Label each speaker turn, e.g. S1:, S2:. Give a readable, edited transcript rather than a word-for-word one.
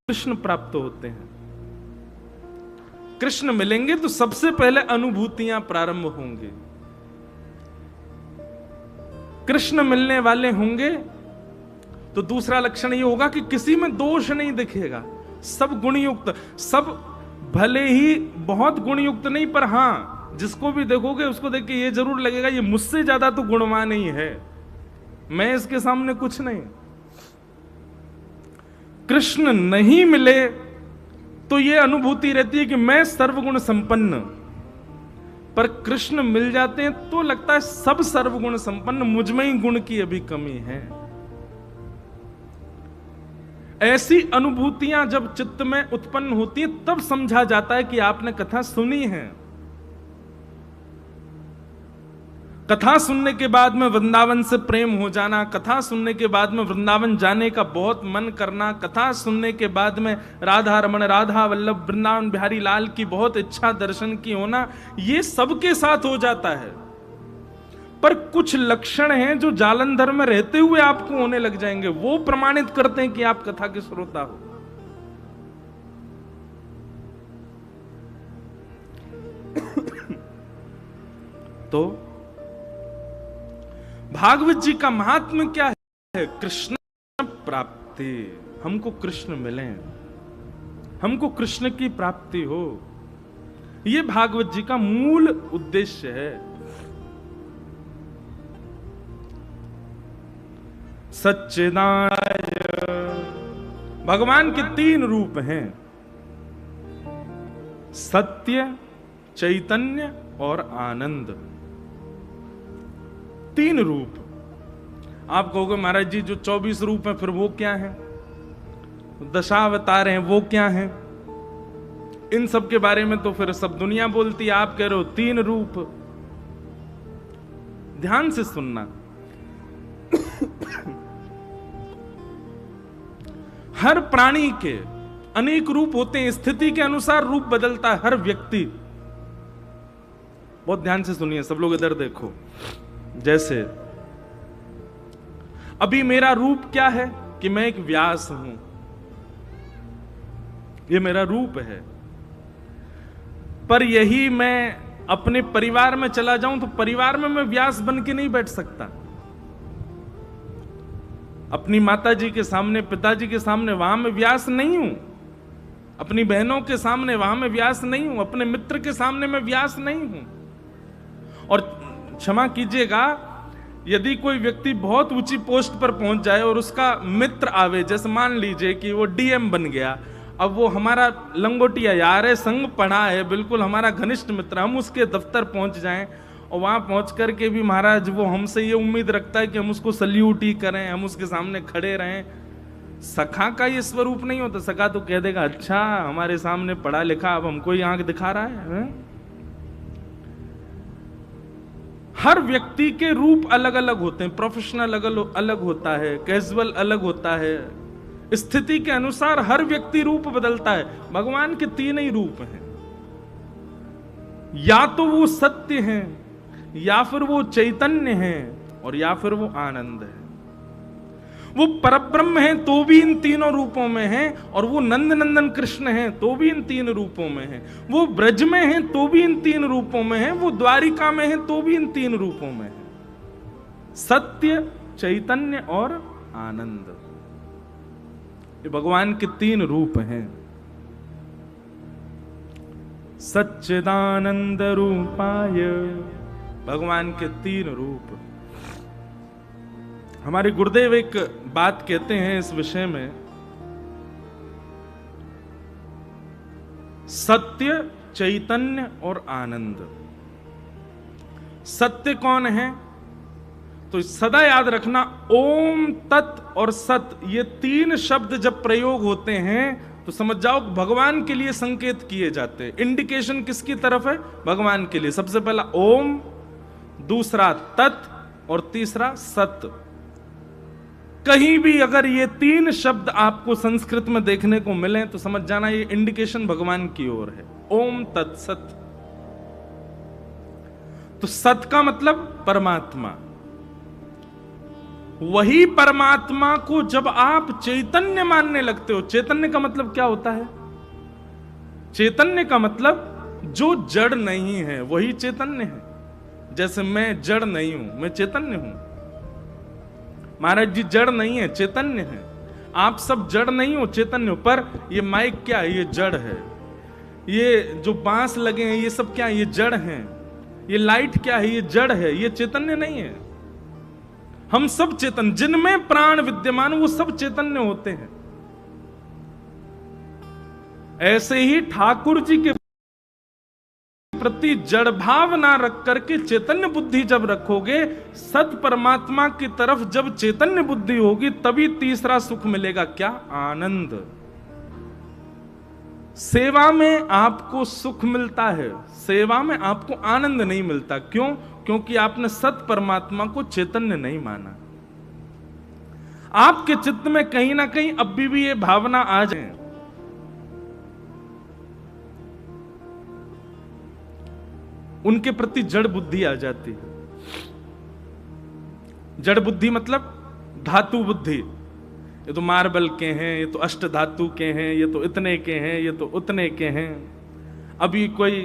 S1: कृष्ण प्राप्त होते हैं। कृष्ण मिलेंगे तो सबसे पहले अनुभूतियां प्रारंभ होंगी। कृष्ण मिलने वाले होंगे तो दूसरा लक्षण ये होगा कि किसी में दोष नहीं दिखेगा, सब गुणयुक्त, सब भले ही बहुत गुणयुक्त नहीं, पर हां जिसको भी देखोगे उसको देख के ये जरूर लगेगा ये मुझसे ज्यादा तो गुणवान ही है, मैं इसके सामने कुछ नहीं। कृष्ण नहीं मिले तो यह अनुभूति रहती है कि मैं सर्वगुण संपन्न, पर कृष्ण मिल जाते हैं तो लगता है सब सर्वगुण संपन्न, मुझ में ही गुण की अभी कमी है। ऐसी अनुभूतियां जब चित्त में उत्पन्न होती है तब समझा जाता है कि आपने कथा सुनी है। कथा सुनने के बाद में वृंदावन से प्रेम हो जाना, कथा सुनने के बाद में वृंदावन जाने का बहुत मन करना, कथा सुनने के बाद में राधा रमण, राधा वल्लभ, वृंदावन बिहारी लाल की बहुत इच्छा दर्शन की होना, ये सबके साथ हो जाता है। पर कुछ लक्षण हैं जो जालंधर में रहते हुए आपको होने लग जाएंगे, वो प्रमाणित करते हैं कि आप कथा के श्रोता हो। तो भागवत जी का महात्म्य क्या है? कृष्ण प्राप्ति, हमको कृष्ण मिले, हमको कृष्ण की प्राप्ति हो, यह भागवत जी का मूल उद्देश्य है। सच्चिदानंद, भगवान के तीन रूप हैं, सत्य, चैतन्य और आनंद। तीन रूप। आप कहोगे महाराज जी जो 24 रूप हैं फिर वो क्या है, दशावतार हैं वो क्या हैं, इन सब के बारे में तो फिर सब दुनिया बोलती है, आप कह रहे हो तीन रूप। ध्यान से सुनना, हर प्राणी के अनेक रूप होते हैं, स्थिति के अनुसार रूप बदलता है हर व्यक्ति। बहुत ध्यान से सुनिए सब लोग, इधर देखो। जैसे अभी मेरा रूप क्या है कि मैं एक व्यास हूं, ये मेरा रूप है। पर यही मैं अपने परिवार में चला जाऊं तो परिवार में मैं व्यास बन के नहीं बैठ सकता। अपनी माता जी के सामने, पिताजी के सामने वहां मैं व्यास नहीं हूं, अपनी बहनों के सामने वहां मैं व्यास नहीं हूं, अपने मित्र के सामने मैं व्यास नहीं हूं। और क्षमा कीजिएगा, यदि कोई व्यक्ति बहुत ऊंची पोस्ट पर पहुंच जाए और उसका मित्र आवे, जैसे मान लीजिए कि वो डीएम बन गया, अब वो हमारा लंगोटिया यार है, संग पढ़ा है, बिल्कुल हमारा घनिष्ठ मित्र, हम उसके दफ्तर पहुंच जाएं और वहां पहुंच करके भी महाराज वो हमसे ये उम्मीद रखता है कि हम उसको सल्यूट ही करें, हम उसके सामने खड़े रहें। सखा का ये स्वरूप नहीं होता। सखा तो कह देगा अच्छा हमारे सामने पढ़ा लिखा, अब हमको ही आंख दिखा रहा है। हर व्यक्ति के रूप अलग अलग होते हैं, प्रोफेशनल अलग होता है, कैजुअल अलग होता है, स्थिति के अनुसार हर व्यक्ति रूप बदलता है। भगवान के तीन ही रूप हैं, या तो वो सत्य हैं, या फिर वो चैतन्य हैं, और या फिर वो आनंद है। वो परब्रह्म हैं तो भी इन तीनों रूपों में हैं, और वो नंद नंदन कृष्ण हैं तो भी इन तीन रूपों में हैं। वो ब्रज में हैं तो भी इन तीन रूपों में हैं, वो द्वारिका में हैं तो भी इन तीन रूपों में हैं, सत्य, चैतन्य और आनंद। ये भगवान के तीन रूप हैं। सच्चिदानंद रूपाय, भगवान के तीन रूप। हमारे गुरुदेव एक बात कहते हैं इस विषय में, सत्य, चैतन्य और आनंद। सत्य कौन है? तो सदा याद रखना, ओम, तत् और सत, ये तीन शब्द जब प्रयोग होते हैं तो समझ जाओ भगवान के लिए संकेत किए जाते हैं। इंडिकेशन किसकी तरफ है? भगवान के लिए। सबसे पहला ओम, दूसरा तत् और तीसरा सत। कहीं भी अगर ये तीन शब्द आपको संस्कृत में देखने को मिले तो समझ जाना ये इंडिकेशन भगवान की ओर है। ओम तत् सत। तो सत का मतलब परमात्मा, वही परमात्मा को जब आप चैतन्य मानने लगते हो, चैतन्य का मतलब क्या होता है? चैतन्य का मतलब जो जड़ नहीं है वही चैतन्य है। जैसे मैं जड़ नहीं हूं, मैं चैतन्य हूं। महाराज जी जड़ नहीं है, चैतन्य है। आप सब जड़ नहीं हो, चैतन्य हो। पर ये माइक क्या है? ये जड़ है। ये जो बांस लगे हैं ये सब क्या है? ये जड़ हैं। ये लाइट क्या है? ये जड़ है, ये चैतन्य नहीं है। हम सब चेतन, जिनमें प्राण विद्यमान वो सब चैतन्य होते हैं। ऐसे ही ठाकुर जी के प्रति जड़ भाव ना रख करके चैतन्य बुद्धि जब रखोगे, सत परमात्मा की तरफ जब चैतन्य बुद्धि होगी, तभी तीसरा सुख मिलेगा। क्या? आनंद। सेवा में आपको सुख मिलता है, सेवा में आपको आनंद नहीं मिलता। क्यों? क्योंकि आपने सत परमात्मा को चैतन्य नहीं माना। आपके चित्त में कहीं ना कहीं अब भी ये भावना आ जाए, उनके प्रति जड़ बुद्धि आ जाती है। जड़ बुद्धि मतलब धातु बुद्धि। ये तो मार्बल के हैं, ये तो अष्ट धातु के हैं, ये तो इतने के हैं, ये तो उतने के हैं। अभी कोई